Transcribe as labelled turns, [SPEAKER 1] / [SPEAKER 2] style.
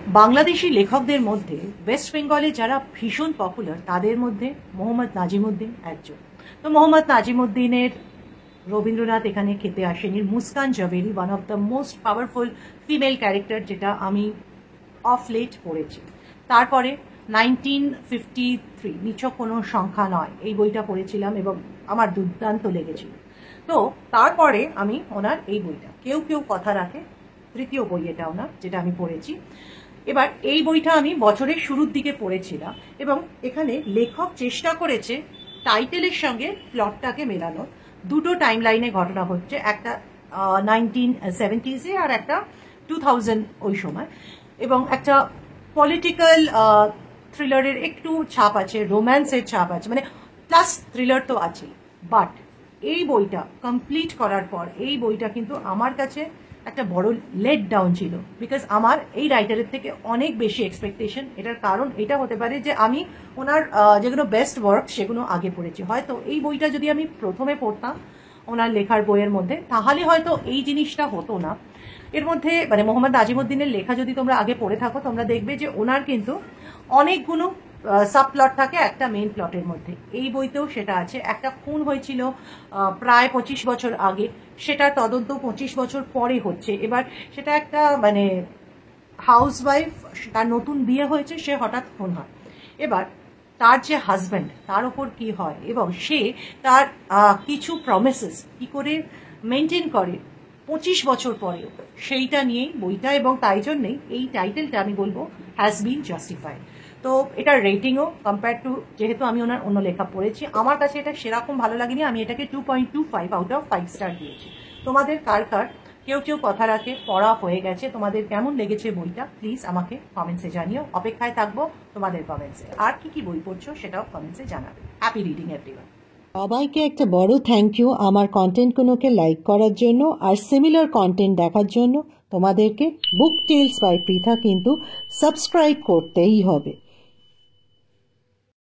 [SPEAKER 1] বাংলাদেশি লেখকদের মধ্যে ওয়েস্ট বেঙ্গলে যারা ভীষণ পপুলার তাদের মধ্যে মোহাম্মদ নাজিমুদ্দিন একজন। তো মোহাম্মদ নাজিমুদ্দিনের রবীন্দ্রনাথ এখানে খেতে আসেনি, Muskan Jhaveri one of the most powerful female character, যেটা আমি অফ লেট পড়েছি। তারপরে 1953 নিছক কোনো সংখ্যা নয়, এই বইটা পড়েছিলাম এবং আমার দুর্দান্ত লেগেছিল। তো তারপরে আমি ওনার এই বইটা কেউ কেউ কথা রাখে, তৃতীয় বই এটা ওনার, যেটা আমি পড়েছি। এবার এই বইটা আমি বছরের শুরুর দিকে পড়েছিলাম এবং এখানে লেখক চেষ্টা করেছে টাইটেলের সঙ্গে প্লটটাকে মেলানোর। দুটো টাইম লাইনে ঘটনা হচ্ছে, একটা 1970s আর একটা 2000 ওই সময়, এবং একটা পলিটিক্যাল থ্রিলারের একটু ছাপ আছে, রোম্যান্সের ছাপ আছে, মানে প্লাস থ্রিলার তো আছেই। বাট এই বইটা কমপ্লিট করার পর এই বইটা কিন্তু আমার কাছে একটা বড় লেট ডাউন ছিল, বিকজ আমার এই রাইটারের থেকে অনেক বেশি এক্সপেকটেশন। এটার কারণ এটা হতে পারে যে আমি ওনার যেগুলো বেস্ট ওয়ার্ক সেগুলো আগে পড়েছি। হয়তো এই বইটা যদি আমি প্রথমে পড়তাম ওনার লেখার বইয়ের মধ্যে, তাহলে হয়তো এই জিনিসটা হতো না। এর মধ্যে মানে মোহাম্মদ নাজিমুদ্দিনের লেখা যদি তোমরা আগে পড়ে থাকো, তোমরা দেখবে যে ওনার কিন্তু অনেকগুলো সাব প্লট থাকে একটা মেইন প্লটের মধ্যে। এই বইতেও সেটা আছে। একটা খুন হয়েছিল প্রায় 25 বছর আগে, সেটার তদন্ত 25 বছর পরে হচ্ছে। এবার সেটা একটা মানে হাউসওয়াইফ, তার নতুন বিয়ে হয়েছে, সে হঠাৎ খুন হয়। এবার তার যে হাজব্যান্ড, তার ওপর কি হয় এবং সে তার কিছু প্রমিসেস কি করে মেনটেন করে 25 বছর পরেও, সেইটা নিয়েই বইটা। এবং তাই জন্যেই এই টাইটেলটা আমি বলবো হ্যাজ বিন জাস্টিফাইড। তো এটার রেটিংও কম্পেয়ার টু, যেহেতু আমি ওনার অন্য লেখা পড়েছি, আমার কাছে এটা সেরকম ভালো লাগেনি। আমি এটাকে 2.25 আউট অফ 5 স্টার দিয়েছি। তোমাদের কার কার কেউ কেউ কথা রাখে পড়া হয়ে গেছে, তোমাদের কেমন লেগেছে বইটা প্লিজ আমাকে কমেন্টসে জানিও। অপেক্ষায় থাকবো তোমাদের কমেন্টসে। আর কি কি বই পড়ছো সেটাও কমেন্টসে জানাবে। Happy reading everyone.
[SPEAKER 2] সবাইকে একটা বড় থ্যাংক ইউ আমার কন্টেন্টগুলোকে লাইক করার জন্য আর সিমিলার কন্টেন্ট দেখার জন্য। তোমাদেরকে বুক টেলস বাই পৃথা কিন্তু সাবস্ক্রাইব করতেই হবে।